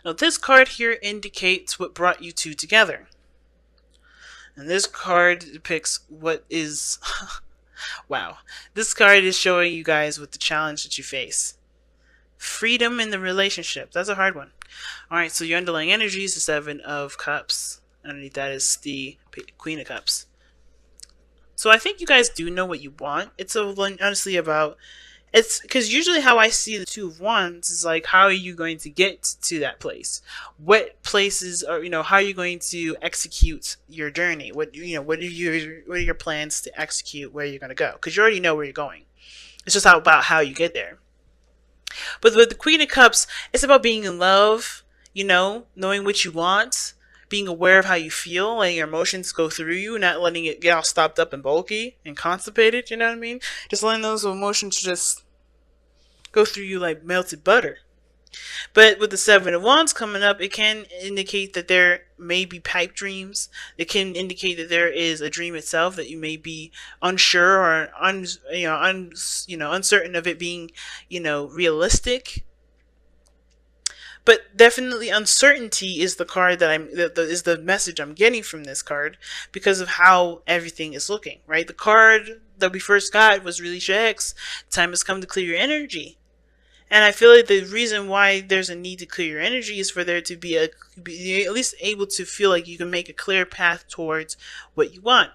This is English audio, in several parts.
Now, this card here indicates what brought you two together. And this card depicts what is... wow. This card is showing you guys what the challenge that you face. Freedom in the relationship. That's a hard one. Alright, so your underlying energy is the Seven of Cups. Underneath that is the Queen of Cups. So I think you guys do know what you want. It's honestly about... It's because usually how I see the Two of Wands is like, how are you going to get to that place? What places are, how are you going to execute your journey? What are your plans to execute where you're going to go? Because you already know where you're going. It's just about how you get there. But with the Queen of Cups, it's about being in love, knowing what you want, being aware of how you feel, letting your emotions go through you, not letting it get all stopped up and bulky and constipated, you know what I mean? Just letting those emotions just go through you like melted butter. But with the Seven of Wands coming up, it can indicate that there may be pipe dreams. It can indicate that there is a dream itself that you may be unsure or uncertain of it being, realistic. But definitely uncertainty is the card that is the message I'm getting from this card because of how everything is looking, right? The card that we first got was Release Your Ex. Time has come to clear your energy. And I feel like the reason why there's a need to clear your energy is for there to be at least able to feel like you can make a clear path towards what you want.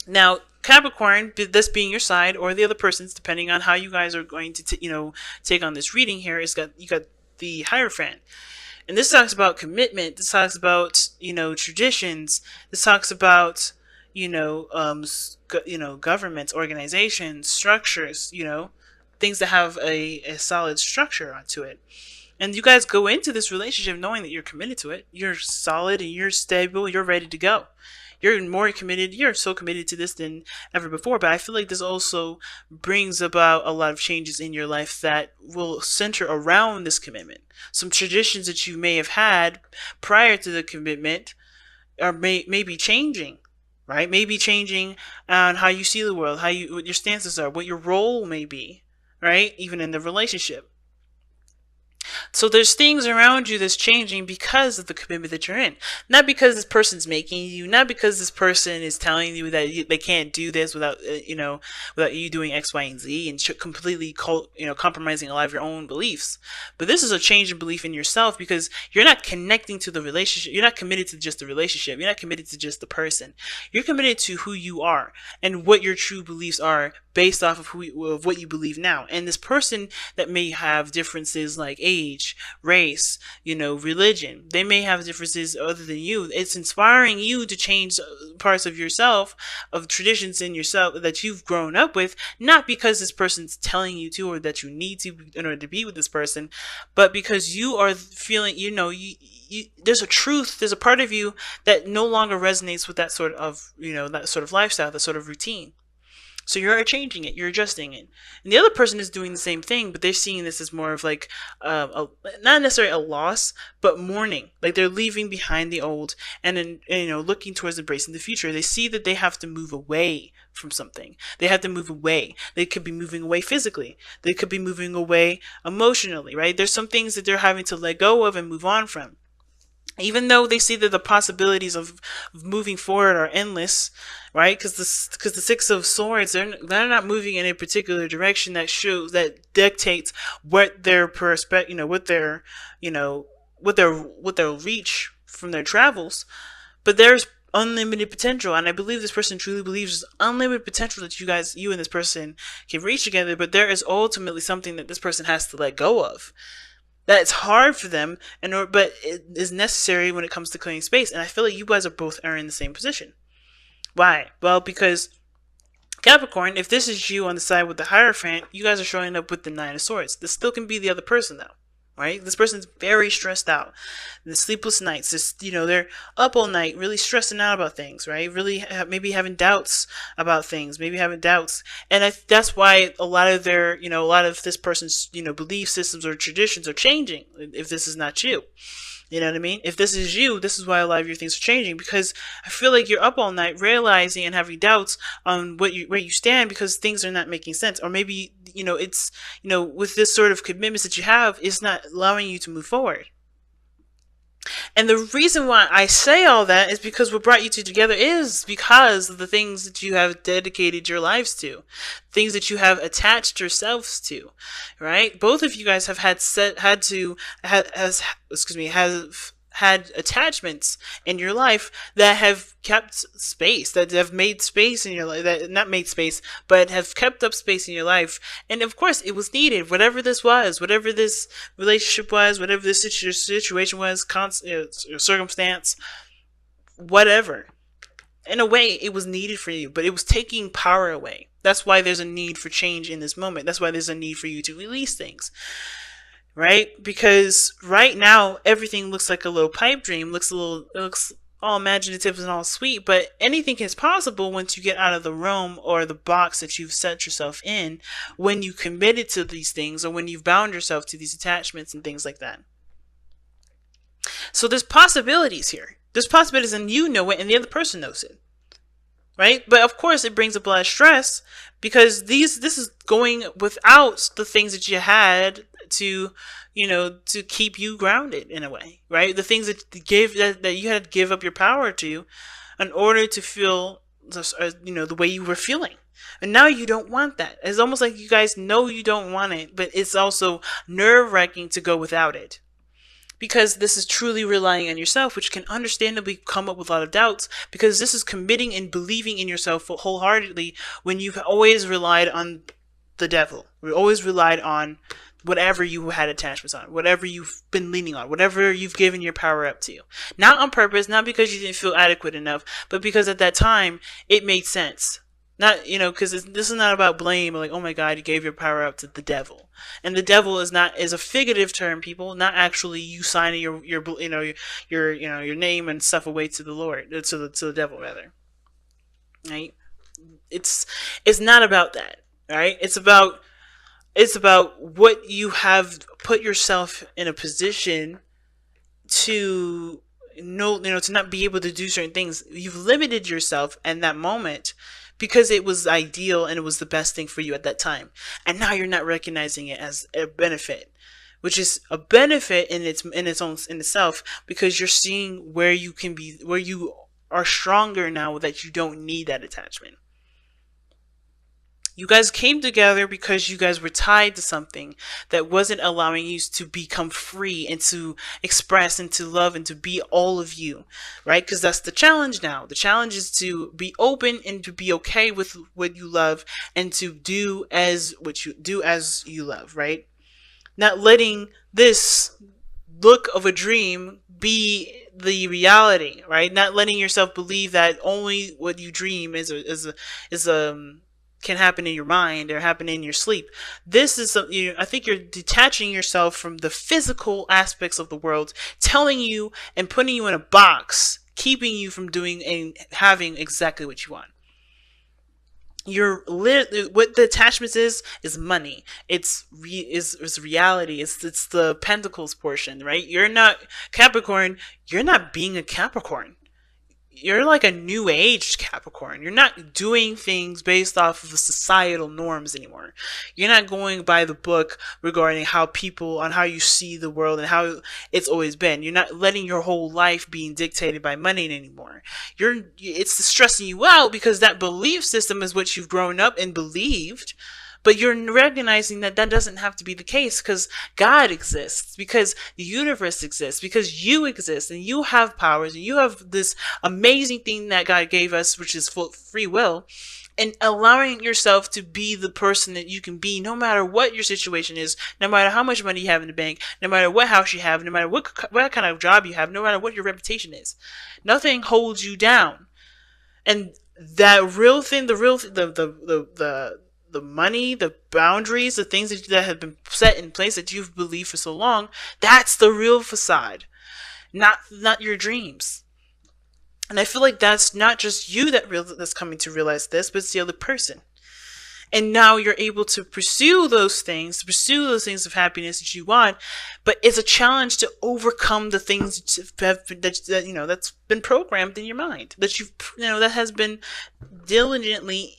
Now, Capricorn, this being your side or the other person's, depending on how you guys are going to take on this reading here, you got the Hierophant. And this talks about commitment. This talks about, traditions. This talks about, governments, organizations, structures, things that have a solid structure onto it. And you guys go into this relationship knowing that you're committed to it. You're solid and you're stable. You're ready to go. You're more committed. You're so committed to this than ever before. But I feel like this also brings about a lot of changes in your life that will center around this commitment. Some traditions that you may have had prior to the commitment may be changing, right? Maybe changing on how you see the world, what your stances are, what your role may be, right? Even in the relationship. So there's things around you that's changing because of the commitment that you're in. Not because this person's making you, not because this person is telling you that they can't do this without, without you doing X, Y, and Z and completely, compromising a lot of your own beliefs. But this is a change in belief in yourself because you're not connecting to the relationship. You're not committed to just the relationship. You're not committed to just the person. You're committed to who you are and what your true beliefs are based off of what you believe now. And this person that may have differences like age, race, religion, they may have differences other than you. It's inspiring you to change parts of yourself, of traditions in yourself that you've grown up with, not because this person's telling you to or that you need to in order to be with this person, but because you are feeling, there's a truth, there's a part of you that no longer resonates with that sort of, that sort of lifestyle, that sort of routine. So you're changing it, you're adjusting it. And the other person is doing the same thing, but they're seeing this as more of like, not necessarily a loss, but mourning. Like they're leaving behind the old and then, looking towards embracing the future. They see that they have to move away from something. They have to move away. They could be moving away physically. They could be moving away emotionally, right? There's some things that they're having to let go of and move on from. Even though they see that the possibilities of moving forward are endless, right? Because the Six of Swords, they're not moving in a particular direction that dictates what their what their reach from their travels. But there's unlimited potential, and I believe this person truly believes there's unlimited potential that you and this person can reach together. But there is ultimately something that this person has to let go of. That it's hard for them, but it is necessary when it comes to clearing space. And I feel like you guys are in the same position. Why? Well, because Capricorn, if this is you on the side with the Hierophant, you guys are showing up with the Nine of Swords. This still can be the other person, though. Right? This person's very stressed out. The sleepless nights, they're up all night, really stressing out about things, right? Really, maybe having doubts about things, and that's why a lot of a lot of this person's, belief systems or traditions are changing. If this is not you. You know what I mean? If this is you, this is why a lot of your things are changing, because I feel like you're up all night realizing and having doubts on where you stand because things are not making sense. Or maybe it's, with this sort of commitments that you have, it's not allowing you to move forward. And the reason why I say all that is because what brought you two together is because of the things that you have dedicated your lives to, things that you have attached yourselves to, right? Both of you guys have had attachments in your life that have kept space, that have made space in your life, that not made space, but have kept up space in your life. And of course, it was needed. Whatever this was, whatever this relationship was, whatever this situation was, circumstance, whatever. In a way, it was needed for you, but it was taking power away. That's why there's a need for change in this moment. That's why there's a need for you to release things. Right? Because right now everything looks like a little pipe dream, it looks all imaginative and all sweet, but anything is possible once you get out of the realm or the box that you've set yourself in when you committed to these things, or when you've bound yourself to these attachments and things like that. So there's possibilities here. There's possibilities, and you know it and the other person knows it. Right? But of course it brings up a lot of stress, because this is going without the things that you had to keep you grounded in a way, right? The things that you had to give up your power to in order to feel the way you were feeling. And now you don't want that. It's almost like you guys know you don't want it, but it's also nerve-wracking to go without it. Because this is truly relying on yourself, which can understandably come up with a lot of doubts, because this is committing and believing in yourself wholeheartedly when you've always relied on the devil. We always relied on whatever you had attachments on, whatever you've been leaning on, whatever you've given your power up to. Not on purpose, not because you didn't feel adequate enough, but because at that time it made sense. Not, because this is not about blame, like, oh my God, you gave your power up to the devil. And the devil is a figurative term, people, not actually you signing your name and stuff away to the Lord, to the devil rather. Right? It's not about that, right? It's about what you have put yourself in a position to to not be able to do certain things. You've limited yourself in that moment because it was ideal and it was the best thing for you at that time. And now you're not recognizing it as a benefit, which is a benefit in itself, because you're seeing where you are stronger now, that you don't need that attachment. You guys came together because you guys were tied to something that wasn't allowing you to become free and to express and to love and to be all of you, right? Because that's the challenge now. The challenge is to be open and to be okay with what you love, and to do as you love, right? Not letting this look of a dream be the reality, right? Not letting yourself believe that only what you dream can happen in your mind or happen in your sleep. This is I think you're detaching yourself from the physical aspects of the world, telling you and putting you in a box, keeping you from doing and having exactly what you want. What the attachments is money. It's reality. It's the pentacles portion, right? You're not Capricorn. You're not being a Capricorn. You're like a new age Capricorn. You're not doing things based off of the societal norms anymore. You're not going by the book regarding how you see the world and how it's always been. You're not letting your whole life being dictated by money anymore. It's stressing you out because that belief system is what you've grown up and believed. But you're recognizing that doesn't have to be the case, because God exists, because the universe exists, because you exist, and you have powers, and you have this amazing thing that God gave us, which is free will, and allowing yourself to be the person that you can be, no matter what your situation is, no matter how much money you have in the bank, no matter what house you have, no matter what kind of job you have, no matter what your reputation is. Nothing holds you down. And that real thing, the money, the boundaries, the things that have been set in place that you've believed for so long, that's the real facade, not your dreams. And I feel like that's not just you that's coming to realize this, but it's the other person. And now you're able to pursue those things of happiness that you want, but it's a challenge to overcome the things that's been programmed in your mind, that that has been diligently,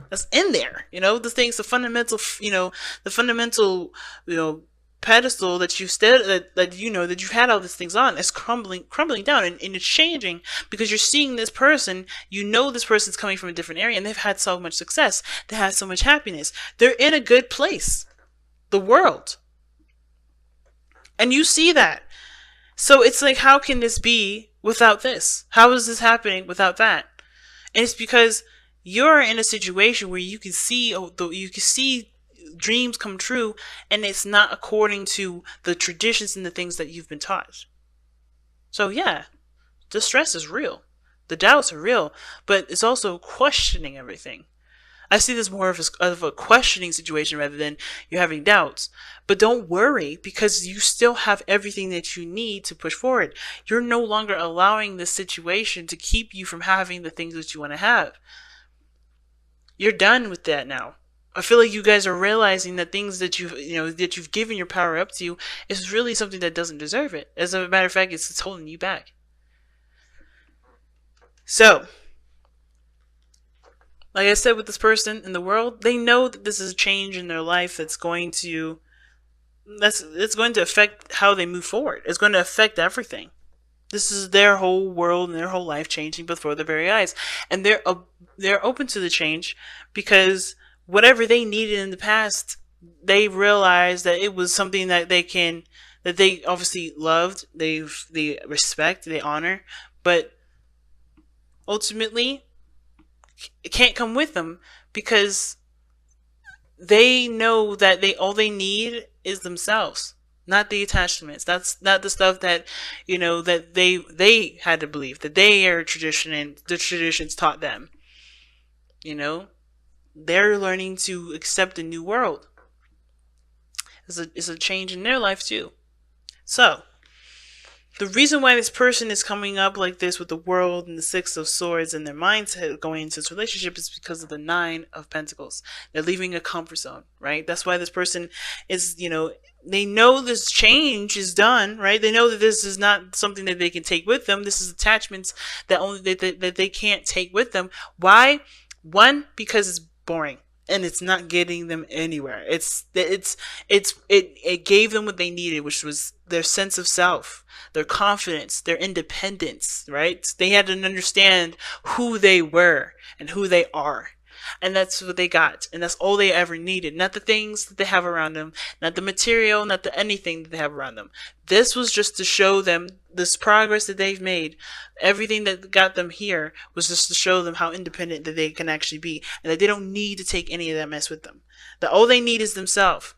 That's in there. The things, the fundamental, the fundamental, you know, pedestal that you've that you've had all these things on is crumbling down, and it's changing because you're seeing this person. This person's coming from a different area, and they've had so much success. They have so much happiness. They're in a good place. The world. And you see that. So it's like, how can this be without this? How is this happening without that? And it's because you're in a situation where you can see dreams come true, and it's not according to the traditions and the things that you've been taught. So yeah, the stress is real. The doubts are real, but it's also questioning everything. I see this more of a questioning situation rather than you having doubts. But don't worry, because you still have everything that you need to push forward. You're no longer allowing this situation to keep you from having the things that you want to have. You're done with that now. I feel like you guys are realizing that things that you've given your power up to is really something that doesn't deserve it. As a matter of fact, it's holding you back. So, like I said, with this person in the world, they know that this is a change in their life it's going to affect how they move forward. It's going to affect everything. This is their whole world and their whole life changing before their very eyes, and they're open to the change because whatever they needed in the past, they realized that it was something that they obviously loved, they respect, they honor, but ultimately it can't come with them because they know that all they need is themselves, not the attachments. That's not the stuff that that they had to believe, that they are tradition and the traditions taught them. They're learning to accept a new world. It's a change in their life too. So the reason why this person is coming up like this with the world and the Six of Swords and their mindset going into this relationship is because of the Nine of Pentacles. They're leaving a comfort zone, right? That's why this person is, they know this change is done, right? They know that this is not something that they can take with them. This is attachments that they can't take with them. Why? One, because it's boring. And it's not getting them anywhere. It gave them what they needed, which was their sense of self, their confidence, their independence, right? They had to understand who they were and who they are. And that's what they got. And that's all they ever needed. Not the things that they have around them, not the material, not the anything that they have around them. This was just to show them this progress that they've made. Everything that got them here was just to show them how independent that they can actually be, and that they don't need to take any of that mess with them. That all they need is themselves.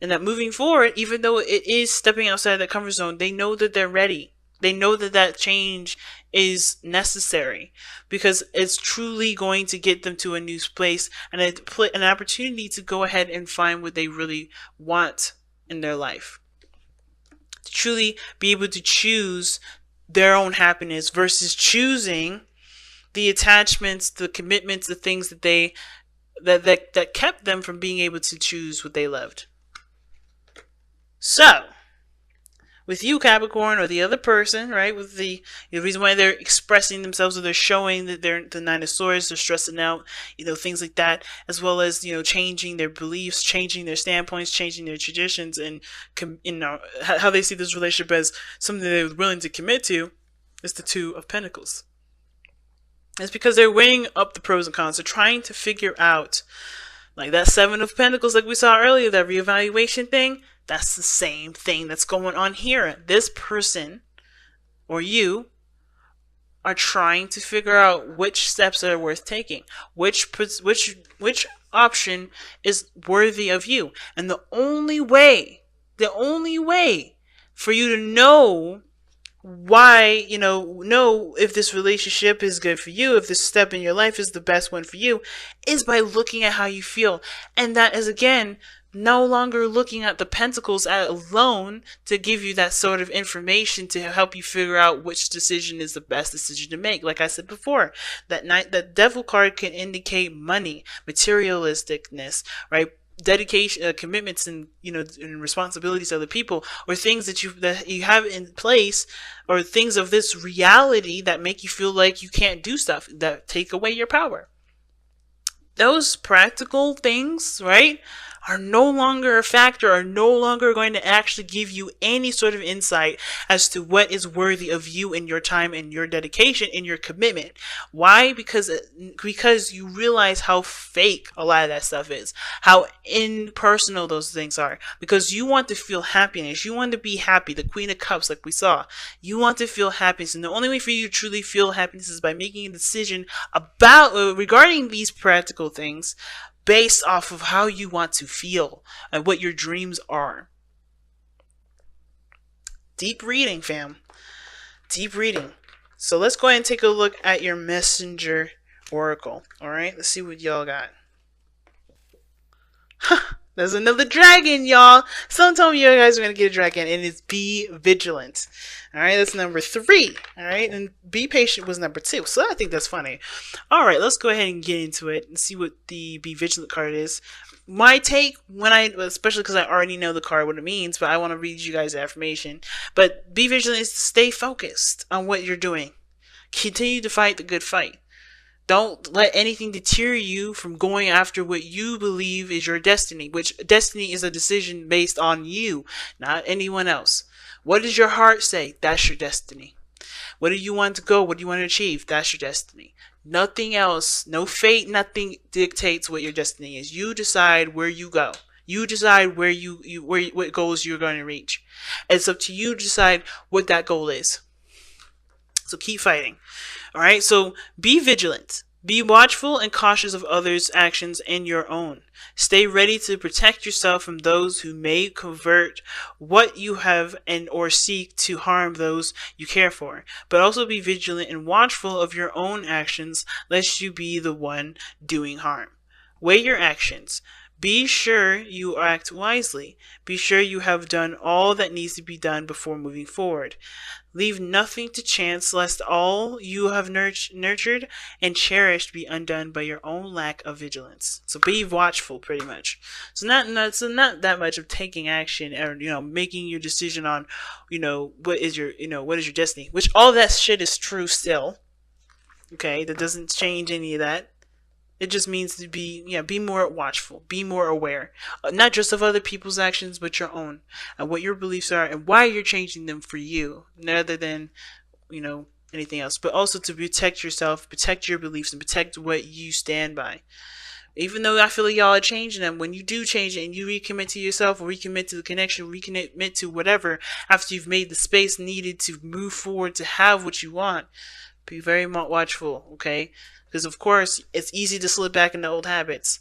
And that moving forward, even though it is stepping outside that comfort zone, they know that they're ready. They know that change is necessary because it's truly going to get them to a new place and an opportunity to go ahead and find what they really want in their life. To truly be able to choose their own happiness versus choosing the attachments, the commitments, the things that kept them from being able to choose what they loved. So, with you, Capricorn, or the other person, right? With the reason why they're expressing themselves, or they're showing that they're the Nine of Swords, they're stressing out, things like that, as well as changing their beliefs, changing their standpoints, changing their traditions, and how they see this relationship as something they're willing to commit to, is the Two of Pentacles. It's because they're weighing up the pros and cons. They're trying to figure out, like that Seven of Pentacles, like we saw earlier, that reevaluation thing. That's the same thing that's going on here. This person, or you, are trying to figure out which steps are worth taking, which option is worthy of you. And the only way for you to know why, know if this relationship is good for you, if this step in your life is the best one for you, is by looking at how you feel. And that is, again, no longer looking at the pentacles alone to give you that sort of information to help you figure out which decision is the best decision to make. Like I said before, that devil card can indicate money, materialisticness, right? Dedication, commitments, and and responsibilities to other people, or things that you have in place, or things of this reality that make you feel like you can't do stuff, that take away your power. those practical things, right, are no longer a factor, are no longer going to actually give you any sort of insight as to what is worthy of you and your time and your dedication and your commitment. Why? Because you realize how fake a lot of that stuff is, how impersonal those things are. Because you want to feel happiness, you want to be happy, the Queen of Cups, like we saw. You want to feel happiness, and the only way for you to truly feel happiness is by making a decision about regarding these practical things based off of how you want to feel and what your dreams are. Deep reading, fam. Deep reading. So let's go ahead and take a look at your messenger oracle. Alright, let's see what y'all got. There's another dragon, y'all. Someone told me you guys are going to get a dragon, and it's be vigilant. Alright, that's number 3. Alright, and be patient was number 2. So I think that's funny. Alright, let's go ahead and get into it and see what the be vigilant card is. My take, especially because I already know the card, what it means, but I want to read you guys the affirmation. But be vigilant is to stay focused on what you're doing. Continue to fight the good fight. Don't let anything deter you from going after what you believe is your destiny, which destiny is a decision based on you, not anyone else. What does your heart say? That's your destiny. What do you want to go? What do you want to achieve? That's your destiny. Nothing else, no fate, nothing dictates what your destiny is. You decide where you go. You decide what goals you're going to reach. It's up to you to decide what that goal is. So keep fighting. Alright, so be vigilant. Be watchful and cautious of others' actions and your own. Stay ready to protect yourself from those who may convert what you have and or seek to harm those you care for. But also be vigilant and watchful of your own actions, lest you be the one doing harm. Weigh your actions. Be sure you act wisely. Be sure you have done all that needs to be done before moving forward. Leave nothing to chance, lest all you have nurtured and cherished be undone by your own lack of vigilance. So be watchful, pretty much. So not that much of taking action or making your decision on what is your destiny. Which all that shit is true still. Okay, that doesn't change any of that. It just means to be more watchful, be more aware, not just of other people's actions, but your own, and what your beliefs are, and why you're changing them for you, rather than, anything else. But also to protect yourself, protect your beliefs, and protect what you stand by. Even though I feel like y'all are changing them, when you do change it and you recommit to yourself, or recommit to the connection, recommit to whatever, after you've made the space needed to move forward to have what you want, be very watchful, okay? Because, of course, it's easy to slip back into old habits.